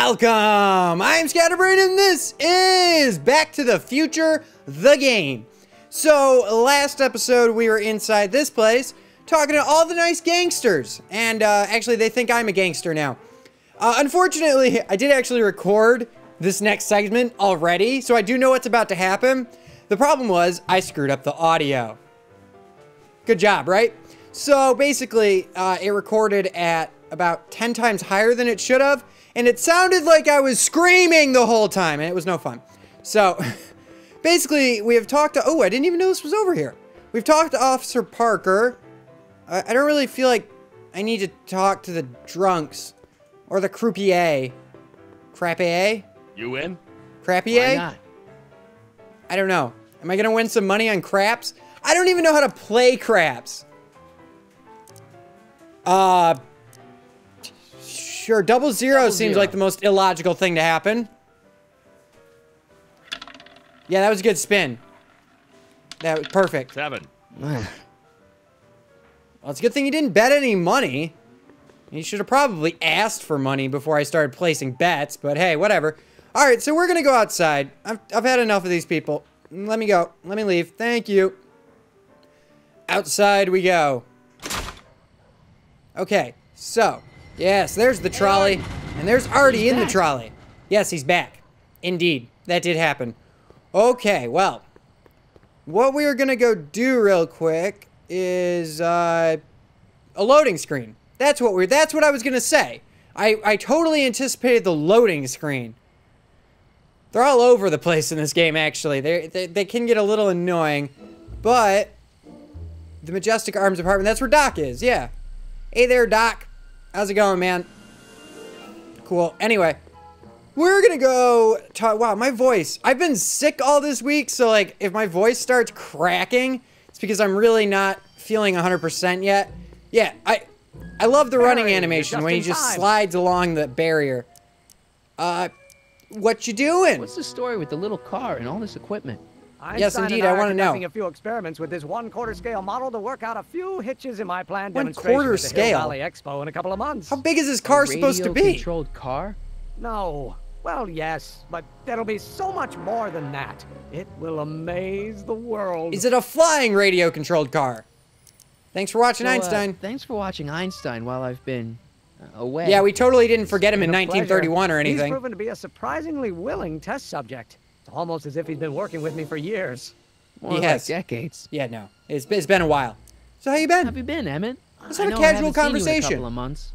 Welcome! I'm Scatterbrain and this is Back to the Future, the game. So, last episode we were inside this place talking to all the nice gangsters. And actually they think I'm a gangster now. Unfortunately, I did actually record this next segment already, so I do know what's about to happen. The problem was I screwed up the audio. Good job, right? So basically, it recorded at about 10 times higher than it should have. And it sounded like I was screaming the whole time, and it was no fun. So, basically, we have talked to... Oh, I didn't even know this was over here. We've talked to Officer Parker. I don't really feel like I need to talk to the drunks. Or the croupier. Crapier? You in? Crapier? Why not? I don't know. Am I gonna win some money on craps? I don't even know how to play craps. Sure, double zero seems like the most illogical thing to happen. Yeah, that was a good spin. That was perfect. 7. Well, it's a good thing you didn't bet any money. You should have probably asked for money before I started placing bets, but hey, whatever. Alright, so we're gonna go outside. I've had enough of these people. Let me go. Let me leave. Thank you. Outside we go. Okay, so... Yes, there's the trolley, and there's Artie in the trolley. Yes, he's back. Indeed, that did happen. Okay, well, what we are gonna go do real quick is a loading screen. That's what I was gonna say. I totally anticipated the loading screen. They're all over the place in this game, actually. They can get a little annoying, but the Majestic Arms Department, that's where Doc is, yeah. Hey there, Doc. How's it going, man? Cool. Anyway, we're gonna go talk. Wow, my voice. I've been sick all this week, so like, if my voice starts cracking, it's because I'm really not feeling 100% yet. Yeah, I love the running animation when he just slides along the barrier. What you doing? What's the story with the little car and all this equipment? Yes, indeed, I want to know. Conducting a few experiments with this 1/4 scale model to work out a few hitches in my planned 1/4 demonstration at the scale? Hill Valley Expo in a couple of months. How big is this car supposed to be? Radio-controlled car? No. Well, yes, but there'll be so much more than that. It will amaze the world. Is it a flying radio-controlled car? Thanks for watching, So, Einstein. Thanks for watching Einstein while I've been away. Yeah, we totally didn't forget him in It's been a 1931 or pleasure. anything. He's proven to be a surprisingly willing test subject. It's almost as if he's been working with me for years. More He like has. decades. Yeah, no. It's been a while. So how you been? How have you been, Emmett? Let's I have a know I casual haven't seen you in a conversation. couple of months.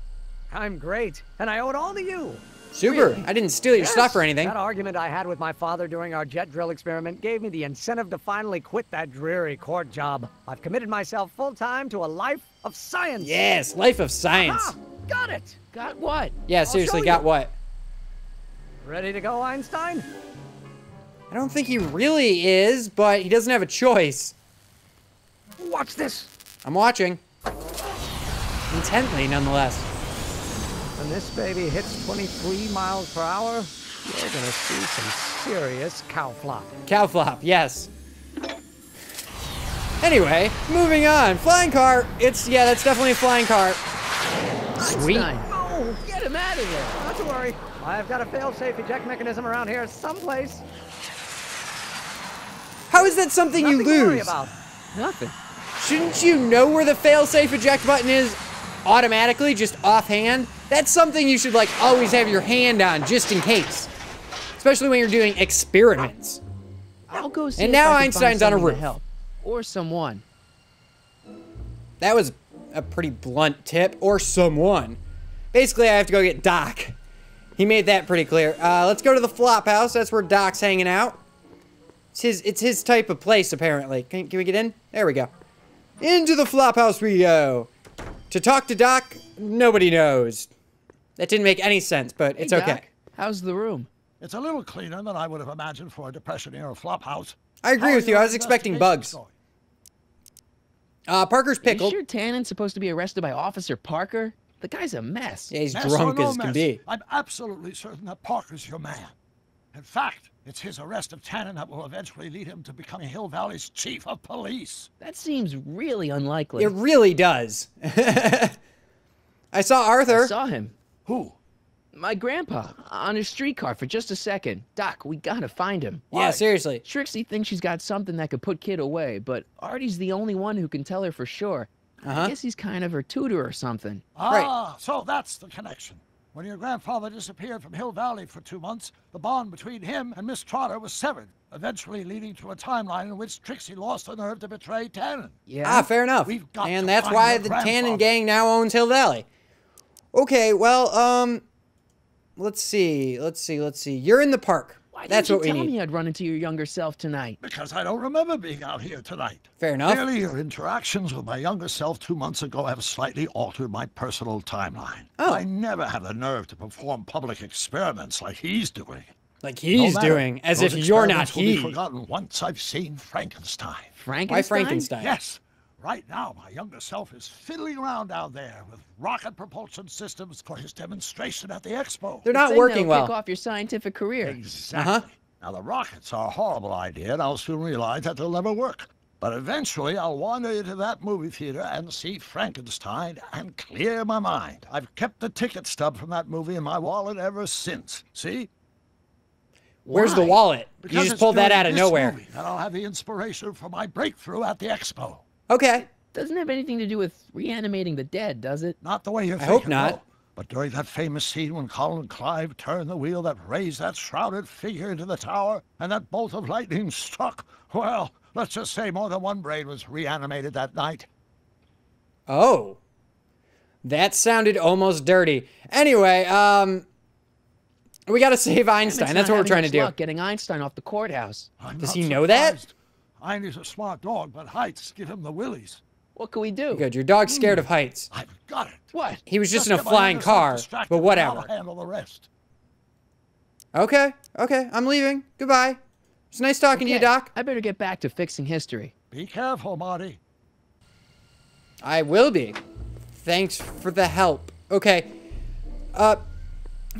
I'm great, and I owe it all to you. Super. Really? I didn't steal your Yes, stuff or anything. That argument I had with my father during our jet drill experiment gave me the incentive to finally quit that dreary court job. I've committed myself full-time to a life of science. Yes, life of science. Aha! Got it! Got what? Yeah, seriously, show got you. what? Ready to go, Einstein? I don't think he really is, but he doesn't have a choice. Watch this! I'm watching. Intently, nonetheless. When this baby hits 23 miles per hour, you're gonna see some serious cow flop. Cow flop, yes. Anyway, moving on. Flying car. Yeah, that's definitely a flying car. Sweet. Einstein. Oh, Get him out of there. not to worry. I've got a fail-safe eject mechanism around here someplace. How is that something you Nothing to worry lose? about. Nothing. Shouldn't you know where the fail-safe eject button is automatically, just offhand? That's something you should like always have your hand on, just in case. Especially when you're doing experiments. I'll go see And if now I can Einstein's find on a someone to roof. help. Or someone. That was a pretty blunt tip, or someone. Basically, I have to go get Doc. He made that pretty clear. Let's go to the flop house. That's where Doc's hanging out. It's his type of place, apparently. Can we get in? There we go. Into the flop house we go. To talk to Doc, nobody knows. That didn't make any sense, but it's Hey, okay. Doc, how's the room? It's a little cleaner than I would have imagined for a Depression-era flophouse. I agree with you. I was expecting bugs. Parker's Are you pickled. sure Tannen's supposed to be arrested by Officer Parker? The guy's a mess. Yeah, he's Mess or drunk no as can mess, be. I'm absolutely certain that Parker's your man. In fact, it's his arrest of Tannen that will eventually lead him to becoming Hill Valley's chief of police. That seems really unlikely. It really does. I saw Arthur. I saw him. Who? My grandpa, on his streetcar for just a second. Doc, we gotta find him. Yeah, seriously. Trixie thinks she's got something that could put Kid away, but Artie's the only one who can tell her for sure. I guess he's kind of her tutor or something. Ah, so that's the connection. When your grandfather disappeared from Hill Valley for 2 months, the bond between him and Miss Trotter was severed, eventually leading to a timeline in which Trixie lost the nerve to betray Tannen. Yeah. Ah, fair enough. We've got And to that's find why your the grandfather. Tannen gang now owns Hill Valley. Okay, well, let's see. You're in the park. Why That's didn't what you we tell need. me I'd run into your younger self tonight? Because I don't remember being out here tonight. Fair enough. Clearly, your interactions with my younger self 2 months ago have slightly altered my personal timeline. Oh. I never had the nerve to perform public experiments like he's doing. Like he's No matter, doing, as if those you're not experiments will be he. forgotten once I've seen Frankenstein. Frankenstein? Why Frankenstein? Yes. Right now, my younger self is fiddling around down there with rocket propulsion systems for his demonstration at the expo. They're not Thing working that'll well. Kick off your scientific career. Exactly. Now, the rockets are a horrible idea, and I'll soon realize that they'll never work. But eventually, I'll wander into that movie theater and see Frankenstein and clear my mind. I've kept the ticket stub from that movie in my wallet ever since. See? Where's the Why? wallet? You Because just it's pulled that during out of this nowhere. movie that I'll have the inspiration for my breakthrough at the expo. Okay. Doesn't have anything to do with reanimating the dead, does it? Not the way you're I thinking. hope not. no. But during that famous scene when Colin and Clive turned the wheel that raised that shrouded figure into the tower, and that bolt of lightning struck, well, let's just say more than one brain was reanimated that night. Oh. That sounded almost dirty. Anyway, we gotta save Einstein. Emmett's That's not what we're having trying to much do. luck getting Einstein off the courthouse. I'm Does not he know that? surprised. Heine's a smart dog, but heights give him the willies. What can we do? Good, your dog's scared of heights. I've got it. What? He was just in a get my flying younger self car, distracted but and whatever. I'll handle the rest. Okay, I'm leaving. Goodbye. It's nice talking to you, Okay, Doc. I better get back to fixing history. Be careful, Marty. I will be. Thanks for the help. Okay.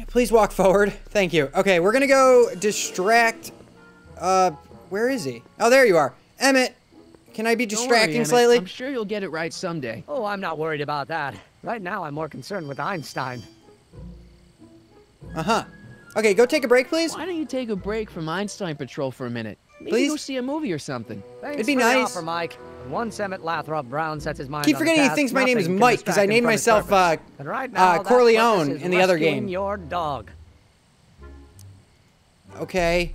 Please walk forward. Thank you. Okay, we're gonna go distract... where is he? Oh, there you are. Emmett, can I be Don't worry, distracting Emmett. slightly? I'm sure you'll get it right someday. Oh, I'm not worried about that. Right now, I'm more concerned with Einstein. Uh-huh. Okay, go take a break, please. Why don't you take a break from Einstein Patrol for a minute? Maybe Please? go see a movie or something. Thanks It'd be for the nice. offer, Mike. Once Emmett Lathrop Brown sets his mind Keep on the forgetting he task, thinks my name is nothing can Mike, 'cause I distract him named from his myself, purpose. And right now, that Corleone purpose is in the other rescuing game. your dog. Okay.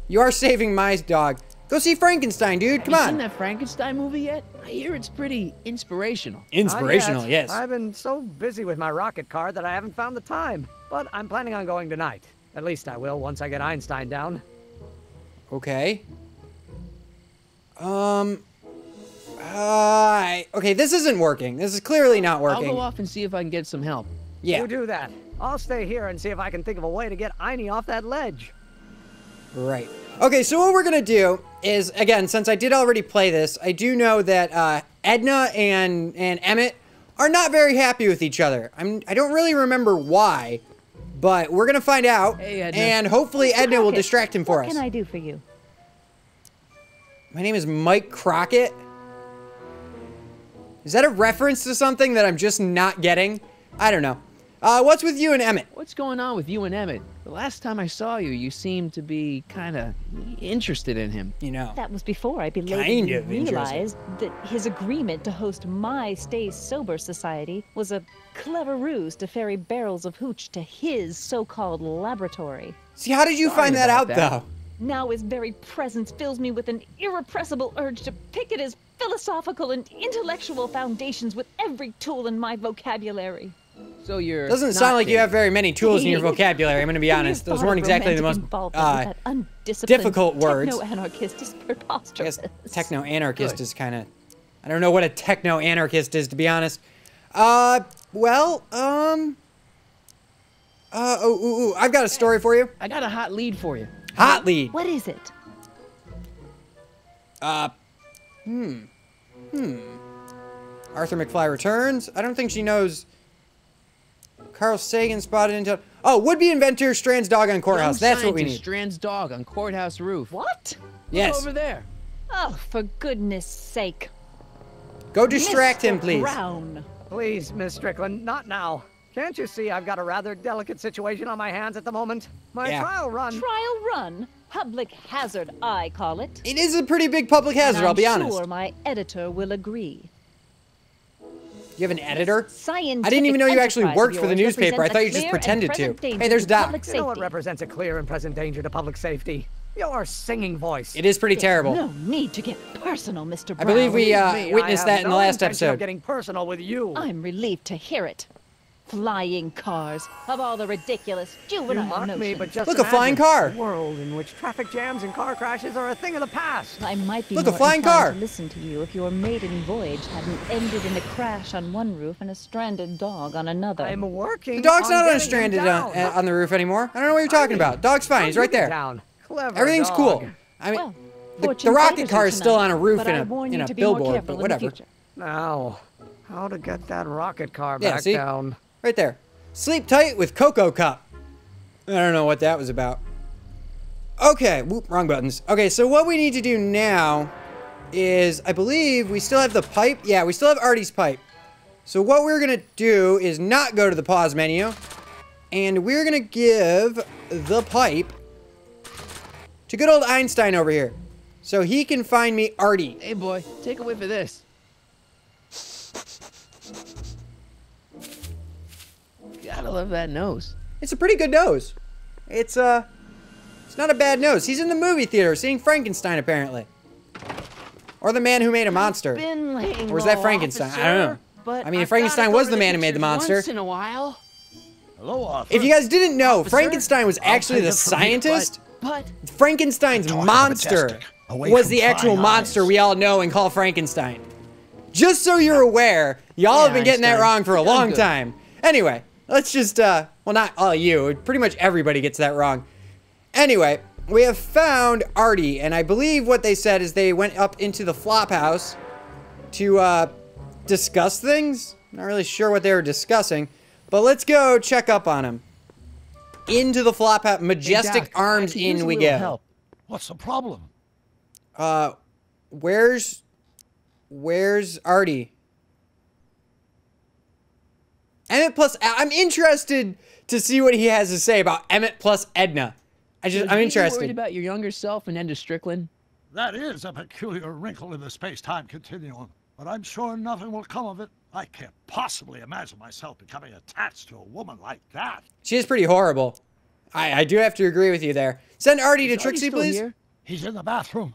You are saving my dog. Go see Frankenstein, dude. Come Have you seen on. that Frankenstein movie yet? I hear it's pretty inspirational. Inspirational, Not yet. yes. I've been so busy with my rocket car that I haven't found the time. But I'm planning on going tonight. At least I will once I get Einstein down. Okay. Okay, this isn't working. This is clearly not I'll working. go off and see if I can get some help. Yeah, You do that. I'll stay here and see if I can think of a way to get Einie off that ledge. right. Okay, so what we're gonna do is, again, since I did already play this, I do know that Edna and Emmett are not very happy with each other. I don't really remember why, but we're gonna find out. Hey, Edna. And hopefully Edna will Crockett, distract him for what us. can I do for you? My name is Mike Crockett. Is that a reference to something that I'm just not getting? I don't know. What's with you and Emmett? What's going on with you and Emmett? The last time I saw you, you seemed to be kind of interested in him. You know. That was before I Kind belatedly of interesting. realized that his agreement to host my Stay Sober Society was a clever ruse to ferry barrels of hooch to his so-called laboratory. See, how did you Sorry find that out, about that. though? Now his very presence fills me with an irrepressible urge to pick at his philosophical and intellectual foundations with every tool in my vocabulary. So you're Doesn't not sound like you gay. have very many tools in your vocabulary, I'm gonna be honest. Those weren't exactly the most difficult words. Techno-anarchist is I preposterous. guess techno-anarchist Good. is kind of... I don't know what a techno-anarchist is, to be honest. I've got a story for you. I got a hot lead for you. Hot lead. What is it? Arthur McFly returns. I don't think she knows. Carl Sagan spotted into... Oh, would-be inventor strands dog on courthouse. Young That's what we scientist need. Strands dog on courthouse roof. What? Yes. Over there. Oh, for goodness sake. Go distract him, Mr. please. Brown. Please, Miss Strickland, not now. Can't you see I've got a rather delicate situation on my hands at the moment? My trial run... Trial run? Public hazard, I call it. It is a pretty big public hazard, I'll be honest. I'm sure my editor will agree. You have an editor? Scientific I didn't even know you actually enterprise worked of for the yours newspaper. I represents thought a you just clear and pretended to. present danger Hey, there's to Doc. public You know what safety. represents a clear and present danger to public safety? Your singing voice. It is pretty terrible. No need to get personal, Mr. Brown. I believe we Me, witnessed I that have in the no last intention of episode. getting personal with you. I'm relieved to hear it. Flying cars, of all the ridiculous You juvenile mock notions. me, but just Look, a flying imagine car. a world in which traffic jams and car crashes are a thing of the past. I might be Look, a more flying inclined car. to listen to you if your maiden voyage hadn't ended in a crash on one roof and a stranded dog on another. I'm working. The dog's on not getting him stranded down. on the roof anymore. I don't know what you're talking about. Dog's fine. He's right there. Down. Clever Everything's dog. cool. I mean, Well, the fortune rocket favors car you is still tonight, on a roof but in I warn a you to be more billboard, careful but in the whatever. future. Now, how to get that rocket car Yeah, back see? down? Right there. Sleep tight with Cocoa Cup. I don't know what that was about. Okay, whoop, wrong buttons. Okay, so what we need to do now is, I believe we still have the pipe. Yeah, we still have Artie's pipe. So what we're gonna do is not go to the pause menu, and we're gonna give the pipe to good old Einstein over here, so he can find me Artie. Hey, boy, take a whiff of this. Gotta love that nose. It's a pretty good nose. It's not a bad nose. He's in the movie theater seeing Frankenstein, apparently. Or the man who made a monster. Been laying Or was that low, Frankenstein? I officer, don't know. but I mean, I've Frankenstein gotta go was to the man who made the pictures monster. Once in a while. Hello, Arthur. If you guys didn't know, Officer, Frankenstein was I'll actually take the it from here, scientist. But Frankenstein's Talking monster majestic, away was from the actual prying monster eyes. we all know and call Frankenstein. Just so you're aware, y'all have been getting that Einstein. wrong for a You're doing long good. time. Anyway, let's just, well, not all of you. Pretty much everybody gets that wrong. Anyway, we have found Artie, and I believe what they said is they went up into the flop house to, discuss things. Not really sure what they were discussing, but let's go check up on him. Into the flop house, majestic Doc, arms I could use in a we little go. help. What's the problem? Where's Artie? Emmett plus, I'm interested to see what he has to say about Emmett plus Edna. I'm Should you be worried interested. about your younger self and Enda Strickland? That is a peculiar wrinkle in the space-time continuum, but I'm sure nothing will come of it. I can't possibly imagine myself becoming attached to a woman like that. She is pretty horrible. I do have to agree with you there. Send Artie to Is Artie Trixie, still please. here? He's in the bathroom.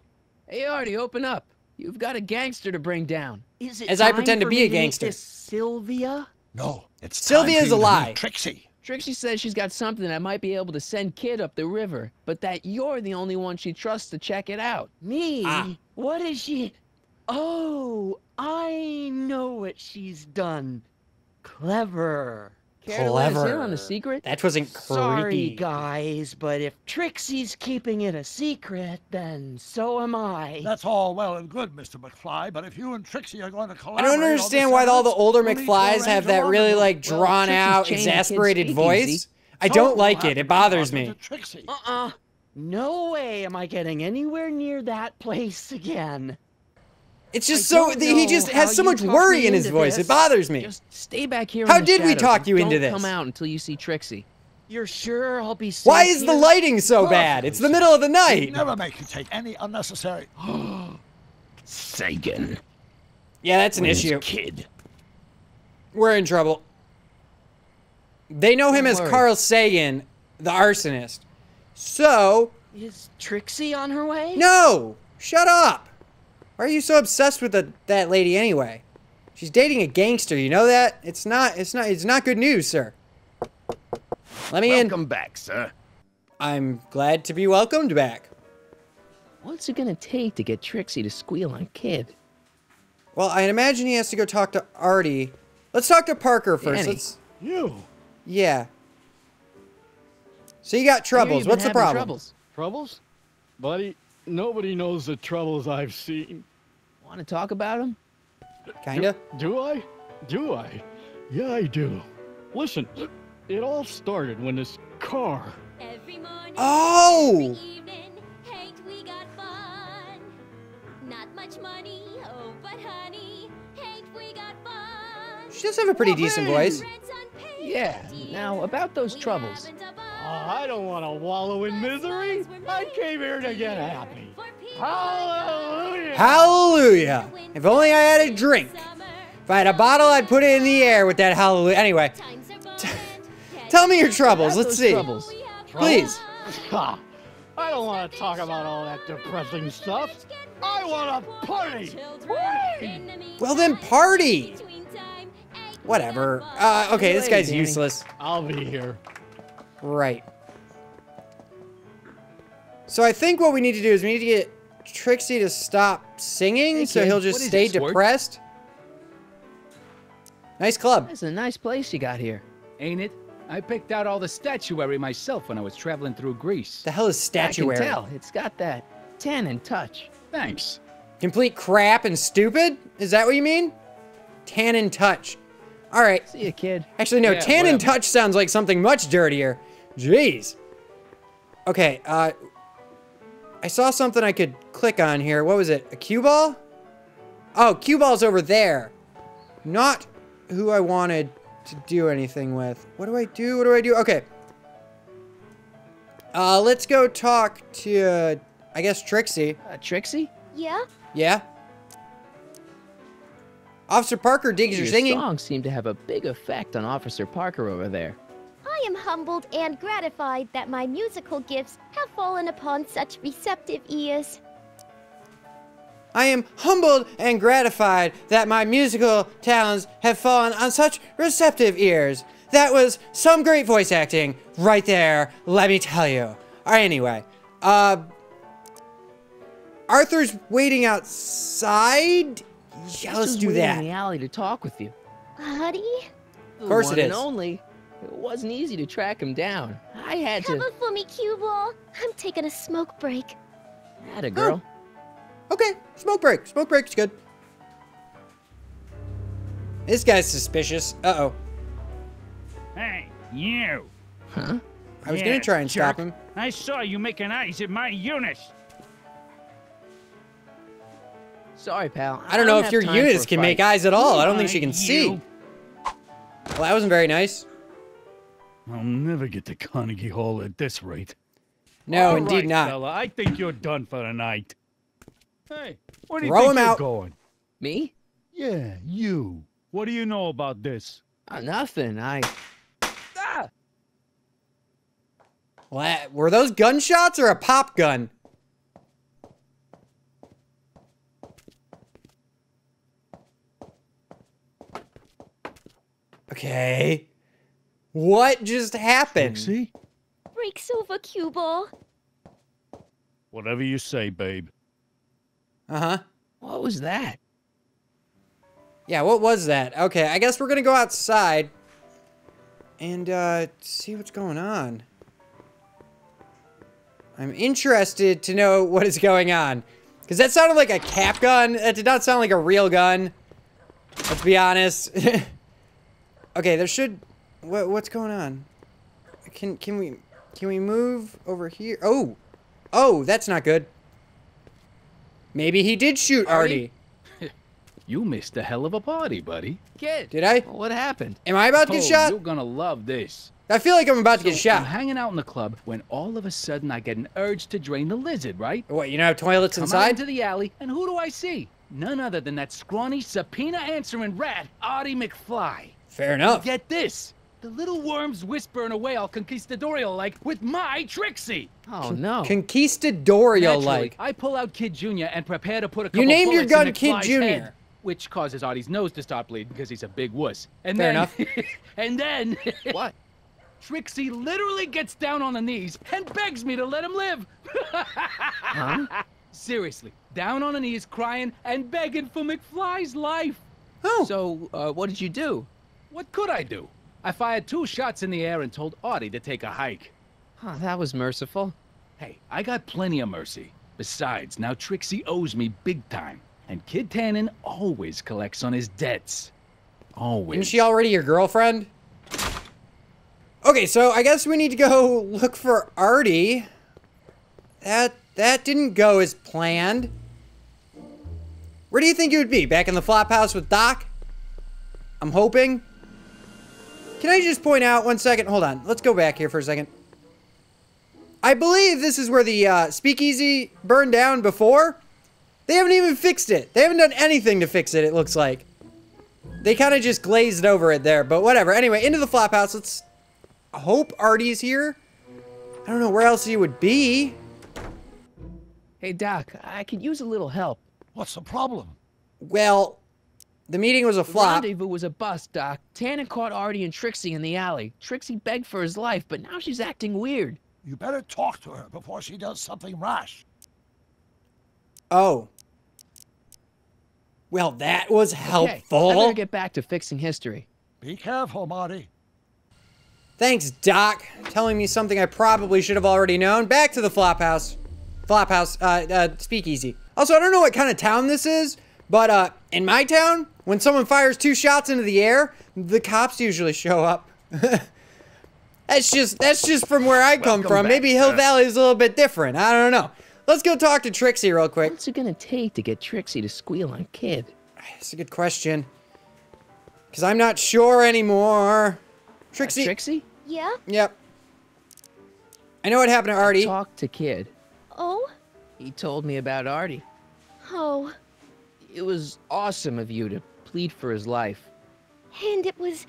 Hey, Artie, open up. You've got a gangster to bring down. Is it As I time pretend to for be me a meet gangster. this Sylvia? No, it's Sylvia's time for a you to lie. meet Trixie. Trixie says she's got something that might be able to send Kid up the river, but that you're the only one she trusts to check it out. Me? Ah. What is she? Oh, I know what she's done. Clever. Care to let us in Clever. on the secret? That wasn't Sorry, creepy. guys, but if Trixie's keeping it a secret, then so am I. That's all well and good, Mr. McFly, but if you and Trixie are going to I collaborate don't on this understand why all the evidence, older we'll need to McFlys arrange have a that really, rendezvous. like, Well, drawn Trixie's out, changing the kid's exasperated speakeasy. voice. I So don't we'll like have it. to It bothers talk to me. Trixie. No way am I getting anywhere near that place again. It's just I so, don't he know just how has so you much talked worry me in his into voice. It this. bothers me. Just stay back here. How in the did we shadows talk and you into don't this? come out until you see Trixie. You're sure I'll be safe Why is the here? lighting so bad? It's the middle of the night. Never make you take any unnecessary... Sagan. Yeah, that's an issue. Kid. We're in trouble. They know him Don't as worry. Carl Sagan, the arsonist. So, Is Trixie on her way? no! Shut up! Why are you so obsessed with that lady anyway? She's dating a gangster, you know that? It's not good news, sir. Let me in. Welcome back, sir. I'm glad to be welcomed back. What's it gonna take to get Trixie to squeal on Kid? Well, I imagine he has to go talk to Artie. Let's talk to Parker first. Danny. You? Yeah. So you got troubles. What's the problem? Troubles. Troubles? Buddy, nobody knows the troubles I've seen. Want to talk about them? Kinda. Do I? Do I? Yeah, I do. Listen, it all started when this car... Every morning, Oh! every evening, hate we got fun. Not much money, oh but honey, hate we got fun. She does have a pretty decent voice. Rent's unpaid, Yeah, now about those troubles. I don't want to wallow in misery. I came here to get happy. Hallelujah! Hallelujah! If only I had a drink. If I had a bottle, I'd put it in the air with that hallelujah. Anyway, tell me your troubles. Let's see. Troubles. Please. Ha! I don't want to talk about all that depressing stuff. I want to party. Well then, party. Whatever. Okay, this guy's useless. I'll be here. Right. So I think what we need to do is we need to get Trixie to stop singing, Hey, so kid, he'll what just is stay this, work? depressed. Nice club. That's a nice place you got here. Ain't it? I picked out all the statuary myself when I was traveling through Greece. The hell is statuary? I can tell. It's got that tannin touch. Thanks. Complete crap and stupid? Is that what you mean? Tannin touch. All right. See ya, kid. Actually, no. Yeah, Tannin whatever. touch sounds like something much dirtier. Jeez. Okay. I saw something I could click on here. What was it? A cue ball? Oh, cue ball's over there. Not who I wanted to do anything with. What do I do? What do I do? Okay. Let's go talk to, I guess, Trixie. Trixie? Yeah? Yeah? Officer Parker digs your singing. songs seem to have a big effect on Officer Parker over there. I am humbled and gratified that my musical gifts have fallen upon such receptive ears. I am humbled and gratified that my musical talents have fallen on such receptive ears. That was some great voice acting right there, let me tell you. All right, anyway. Arthur's waiting outside? Yeah, let's do that. In the alley to talk with you. Buddy? Of course One it and is. only. It wasn't easy to track him down. I had Cover to. for me, cue ball. I'm taking a smoke break. Had a girl. Okay, smoke break. Smoke break's good. This guy's suspicious. Uh-oh. Hey, you. Huh? I was gonna try and stop jerk. him. I saw you making eyes at my Eunice. Sorry, pal. I don't know if have your time Eunice for a can make fight. eyes at all. I don't think she Why, can see. you? Well, that wasn't very nice. I'll never get to Carnegie Hall at this rate. No, All indeed right, not. Fella, I think you're done for the night. Hey, where do you Throw think him you're out. going? Me? Yeah, you. What do you know about this? Nothing. Ah! Were those gunshots or a pop gun? Okay. What just happened? See? Breaks over, cue ball. Whatever you say, babe. Uh-huh. What was that? Yeah, what was that? Okay, I guess we're gonna go outside and see what's going on. I'm interested to know what is going on. Because that sounded like a cap gun. That did not sound like a real gun. Let's be honest. Okay, there should... What's going on? Can we move over here? Oh! Oh, that's not good. Maybe he did shoot Artie. You missed a hell of a party, buddy. Kid. Did I? What happened? Am I about to get shot? You're gonna love this. I feel like I'm about to get I'm shot. hanging out in the club when all of a sudden I get an urge to drain the lizard, right? What, you don't have toilets Come out inside? into the alley, and who do I see? None other than that scrawny, subpoena-answering rat, Artie McFly. Fair enough. Get this. The little worm's whispering away all conquistadorial-like with my Trixie. Oh, no. Conquistadorial-like. Naturally, I pull out Kid Jr. and prepare to put a couple You named your bullets in gun McFly's Kid Jr. head, which causes Artie's nose to start bleeding because he's a big wuss. And Fair then, enough. and then, What? Trixie literally gets down on the knees and begs me to let him live. Huh? Seriously, down on her knees, crying and begging for McFly's life. Oh. So, what did you do? What could I do? I fired 2 shots in the air and told Artie to take a hike. Oh, that was merciful. Hey, I got plenty of mercy. Besides, now Trixie owes me big time. And Kid Tannen always collects on his debts. Always. Isn't she already your girlfriend? Okay, so I guess we need to go look for Artie. That didn't go as planned. Where do you think you would be? Back in the flop house with Doc? I'm hoping. Can I just point out 1 second? Hold on. Let's go back here for a second. I believe this is where the speakeasy burned down before. They haven't even fixed it. They haven't done anything to fix it, it looks like. They kind of just glazed over it there, but whatever. Anyway, into the flop house. Let's hope Artie's here. I don't know where else he would be. Hey, Doc, I could use a little help. What's the problem? Well, the meeting was a The flop. rendezvous was a bust, Doc. Tannen caught Artie and Trixie in the alley. Trixie begged for his life, but now she's acting weird. You better talk to her before she does something rash. Oh. Well, that was helpful. Okay, I better get back to fixing history. Be careful, Marty. Thanks, Doc. Telling me something I probably should have already known. Back to the flophouse. Speakeasy. Also, I don't know what kind of town this is, but in my town, when someone fires 2 shots into the air, the cops usually show up. That's just from where I come from. Maybe Hill Valley is a little bit different. I don't know. Let's go talk to Trixie real quick. What's it gonna take to get Trixie to squeal on Kid? That's a good question. Because I'm not sure anymore. Trixie? Trixie? Yeah? Yep. I know what happened to Artie. Talk to Kid. Oh? He told me about Artie. Oh. It was awesome of you to plead for his life. And it was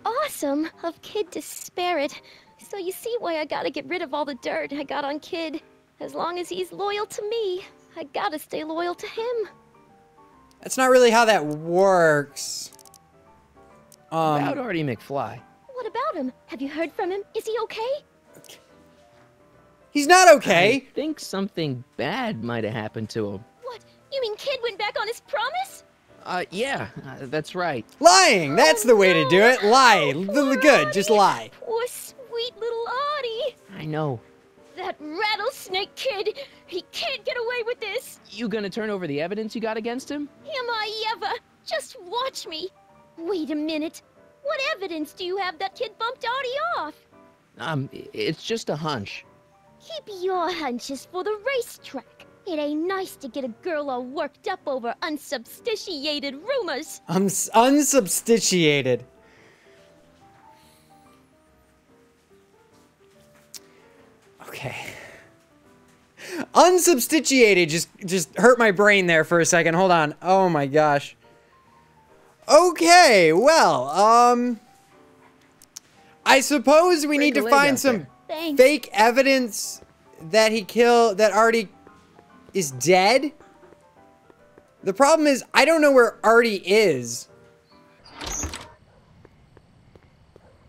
awesome of Kid to spare it. So you see why I gotta get rid of all the dirt I got on Kid. As long as he's loyal to me, I gotta stay loyal to him. That's not really how that works. About Artie McFly. What about him? Have you heard from him? Is he okay? He's not okay. I think something bad might have happened to him. What? You mean Kid went back on his promise? Yeah, that's right. Lying! That's the way to do it. Lie. Good, just lie. Poor sweet little Artie. I know. That rattlesnake Kid. He can't get away with this. You gonna turn over the evidence you got against him? Am I ever? Just watch me. Wait a minute. What evidence do you have that Kid bumped Artie off? It's just a hunch. Keep your hunches for the racetrack. It ain't nice to get a girl all worked up over unsubstantiated rumors. Unsubstantiated. Okay. Unsubstantiated just hurt my brain there for a second. Hold on. Oh my gosh. Okay, well, I suppose we need to find some fake evidence that that Artie is dead. The problem is, I don't know where Artie is.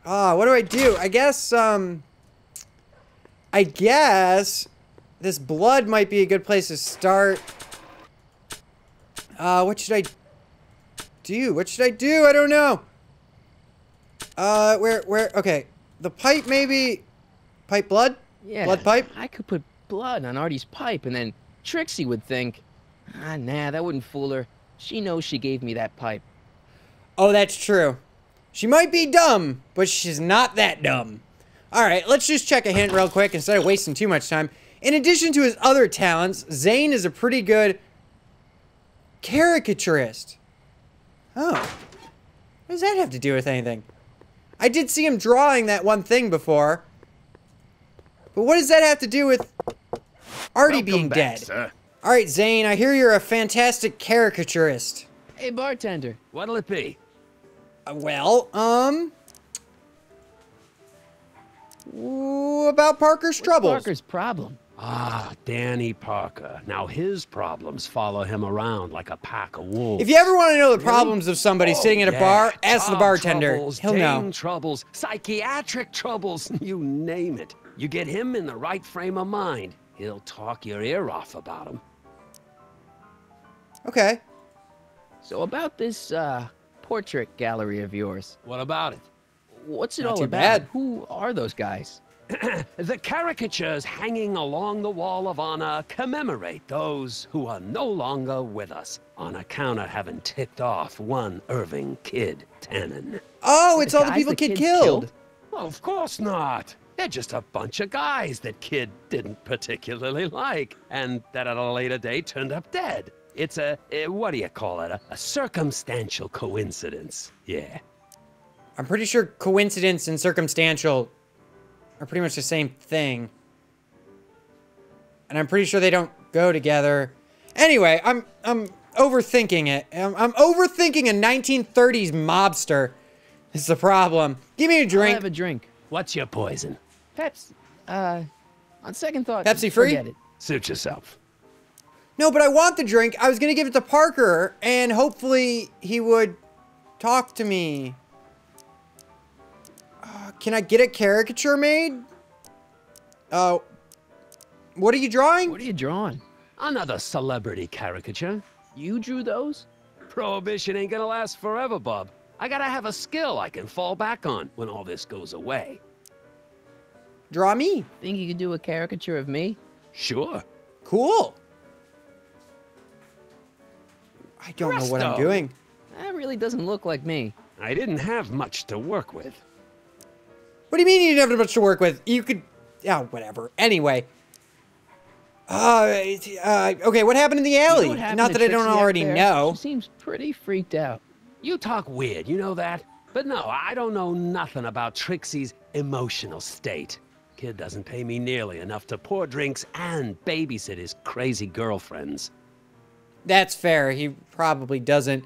What do I do? I guess this blood might be a good place to start. What should I do? What should I do? I don't know. Okay. The pipe, maybe? Pipe blood? Yeah. Blood pipe? I could put blood on Artie's pipe, and then Trixie would think, nah, that wouldn't fool her. She knows she gave me that pipe. Oh, that's true. She might be dumb, but she's not that dumb. Alright, let's just check a hint real quick instead of wasting too much time. In addition to his other talents, Zane is a pretty good caricaturist. Oh. What does that have to do with anything? I did see him drawing that one thing before. But what does that have to do with Artie being dead? Alright, Zane, I hear you're a fantastic caricaturist. Hey, bartender. What'll it be? About Parker's troubles. Parker's problem? Danny Parker. Now his problems follow him around like a pack of wolves. If you ever want to know the problems of somebody sitting at a bar, ask the bartender. He'll know. Troubles, psychiatric troubles, you name it. You get him in the right frame of mind, he'll talk your ear off about them. Okay. So about this, portrait gallery of yours. What about it? What's it Not all too about? bad. Who are those guys? The caricatures hanging along the wall of honor commemorate those who are no longer with us on account of having ticked off one Irving Kid Tannen. Oh, it's all the people Kid killed. Well, of course not. They're just a bunch of guys that Kid didn't particularly like, and that at a later date turned up dead. It's what do you call it? A circumstantial coincidence. Yeah. I'm pretty sure coincidence and circumstantial are pretty much the same thing. And I'm pretty sure they don't go together. Anyway, I'm overthinking it. I'm overthinking a 1930s mobster. It's the problem. Give me a drink. I'll have a drink. What's your poison? Pepsi. On second thought, Pepsi free? forget it. Suit yourself. No, but I want the drink. I was gonna give it to Parker, and hopefully he would talk to me. Can I get a caricature made? Oh. What are you drawing? What are you drawing? Another celebrity caricature. You drew those? Prohibition ain't gonna last forever, Bob. I gotta have a skill I can fall back on when all this goes away. Draw me. Think you could do a caricature of me? Sure. Cool. I don't know what I'm Presto. doing. That really doesn't look like me. I didn't have much to work with. What do you mean you didn't have much to work with? You could... Oh, whatever. Anyway. Okay, what happened in the alley? You know what happened Not to that I don't Trixie out already there? know. She seems pretty freaked out. You talk weird, you know that? But no, I don't know nothing about Trixie's emotional state. Kid doesn't pay me nearly enough to pour drinks and babysit his crazy girlfriends. That's fair. He probably doesn't.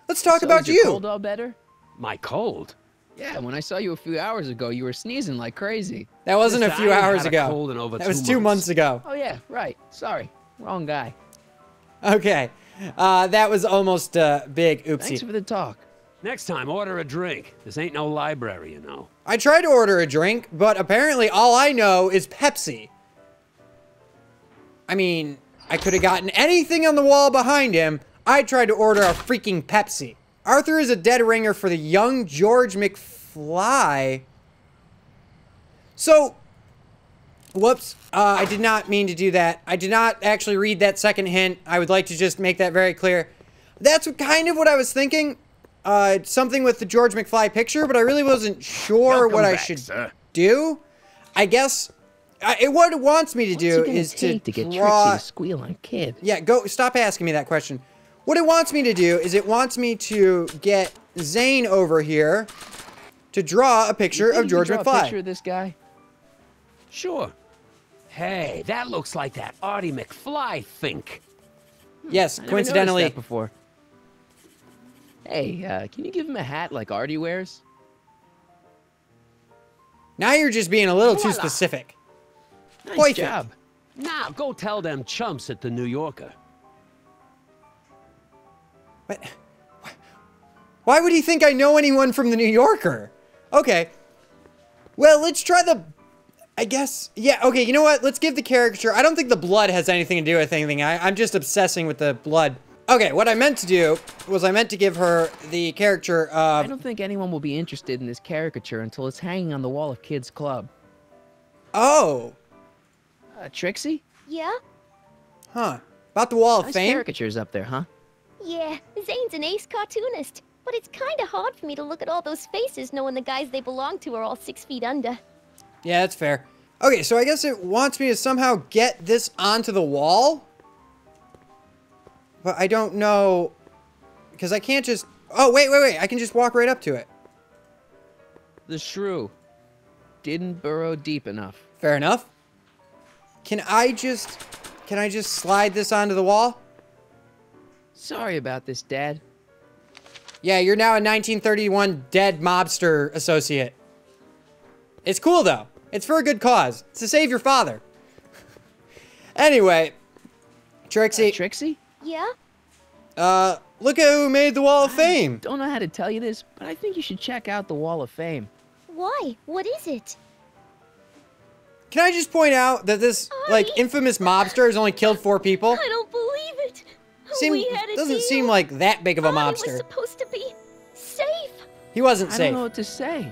Let's talk So about is your you. cold all better? My cold? Yeah, when I saw you a few hours ago, you were sneezing like crazy. That wasn't a Listen, few I ain't hours had a ago. cold in over That was 2 2 months ago. Oh yeah, right. Sorry. Wrong guy. Okay. That was almost a big oopsie. Thanks for the talk. Next time, order a drink. This ain't no library, you know. I tried to order a drink, but apparently all I know is Pepsi. I mean, I could have gotten anything on the wall behind him. I tried to order a freaking Pepsi. Arthur is a dead ringer for the young George McFly. So, whoops. I did not mean to do that. I did not actually read that second hint. I would like to just make that very clear. That's kind of what I was thinking. Something with the George McFly picture, but I really wasn't sure Welcome what I back, should sir. do. I guess what it wants me to do What's it gonna is take to get draw. Trixie to squeal on Kid? Yeah, go. Stop asking me that question. What it wants me to do is it wants me to get Zane over here to draw a picture You think of you George could draw a picture McFly. of this guy? Sure. Hey, that looks like that Artie McFly think. Yes, I never coincidentally. noticed that before. Hey, can you give him a hat like Artie wears? Now you're just being a little too Voila. specific. Nice Perfect. job. Now, go tell them chumps at the New Yorker. But why would he think I know anyone from the New Yorker? Okay. Well, let's try the... I guess... Yeah, okay, you know what? Let's give the caricature... I don't think the blood has anything to do with anything. I'm just obsessing with the blood. Okay, what I meant to do was I meant to give her the caricature of... I don't think anyone will be interested in this caricature until it's hanging on the wall of Kid's club. Oh. Trixie? Yeah? Huh. About the Wall of Nice Fame? caricatures up there, huh? Yeah, Zane's an ace cartoonist. But it's kinda hard for me to look at all those faces knowing the guys they belong to are all 6 feet under. Yeah, that's fair. Okay, so I guess it wants me to somehow get this onto the wall? But I don't know... Because I can't just... Oh, wait. I can just walk right up to it. The shrew didn't burrow deep enough. Fair enough. Can I just slide this onto the wall? Sorry about this, Dad. Yeah, you're now a 1931 dead mobster associate. It's cool, though. It's for a good cause. It's to save your father. Anyway, Trixie. Trixie? Yeah? Look at who made the Wall of Fame. Don't know how to tell you this, but I think you should check out the Wall of Fame. Why? What is it? Can I just point out that this, like, infamous mobster has only killed 4 people? I don't believe it. We had a Doesn't deal. seem like that big of a Artie was mobster. supposed to be safe. He wasn't I safe. don't know what to say.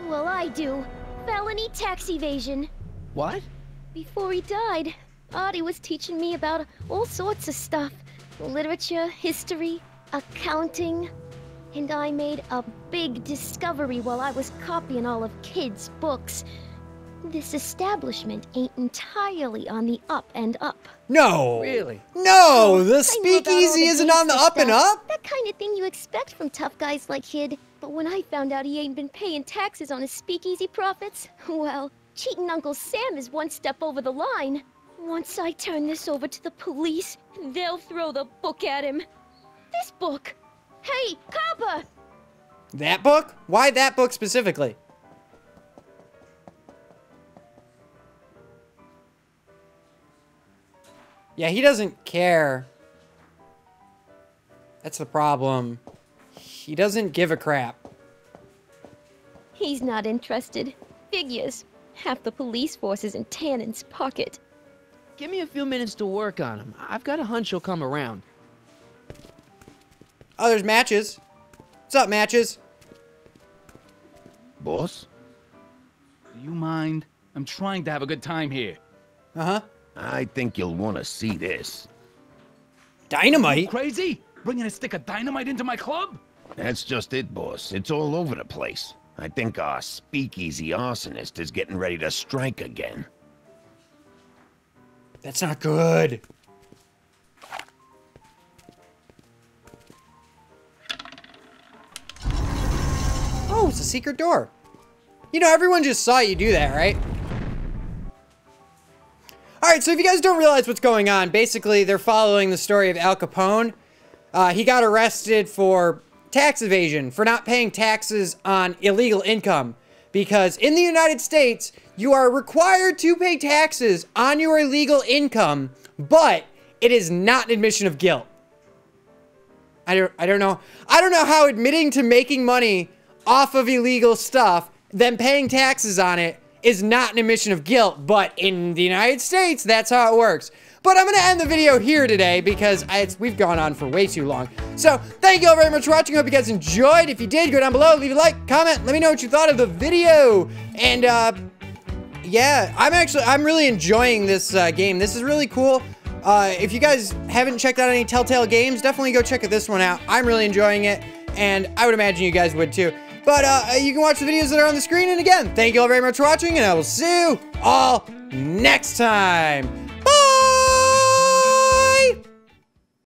Well, I do. Felony tax evasion. What? Before he died, Artie was teaching me about all sorts of stuff. Literature, history, accounting. And I made a big discovery while I was copying all of Kid's books. This establishment ain't entirely on the up and up. No. Really? No, the I know about all speakeasy isn't on the gangster up and stuff. up? That kind of thing you expect from tough guys like Kid. But when I found out he ain't been paying taxes on his speakeasy profits, well, cheating Uncle Sam is one step over the line. Once I turn this over to the police, they'll throw the book at him. This book! Hey, copper! That book? Why that book specifically? Yeah, he doesn't care. That's the problem. He doesn't give a crap. He's not interested. Figures. Half the police force is in Tannen's pocket. Give me a few minutes to work on him. I've got a hunch he'll come around. Oh, there's Matches. What's up, Matches? Boss? Do you mind? I'm trying to have a good time here. Uh-huh. I think you'll want to see this. Dynamite? Crazy? Bringing a stick of dynamite into my club? That's just it, boss. It's all over the place. I think our speakeasy arsonist is getting ready to strike again. That's not good. Oh, it's a secret door. You know, everyone just saw you do that, right? Alright, so if you guys don't realize what's going on, basically they're following the story of Al Capone. He got arrested for tax evasion, for not paying taxes on illegal income. Because in the United States, you are required to pay taxes on your illegal income, but it is not an admission of guilt. I don't know how admitting to making money off of illegal stuff, then paying taxes on it, is not an admission of guilt, but in the United States, that's how it works. But I'm going to end the video here today because we've gone on for way too long. So, thank you all very much for watching. I hope you guys enjoyed. If you did, go down below, leave a like, comment, let me know what you thought of the video. And, yeah, I'm really enjoying this game. This is really cool. If you guys haven't checked out any TellTale Games, definitely go check this one out. I'm really enjoying it, and I would imagine you guys would too. But you can watch the videos that are on the screen. And again, thank you all very much for watching, and I will see you all next time.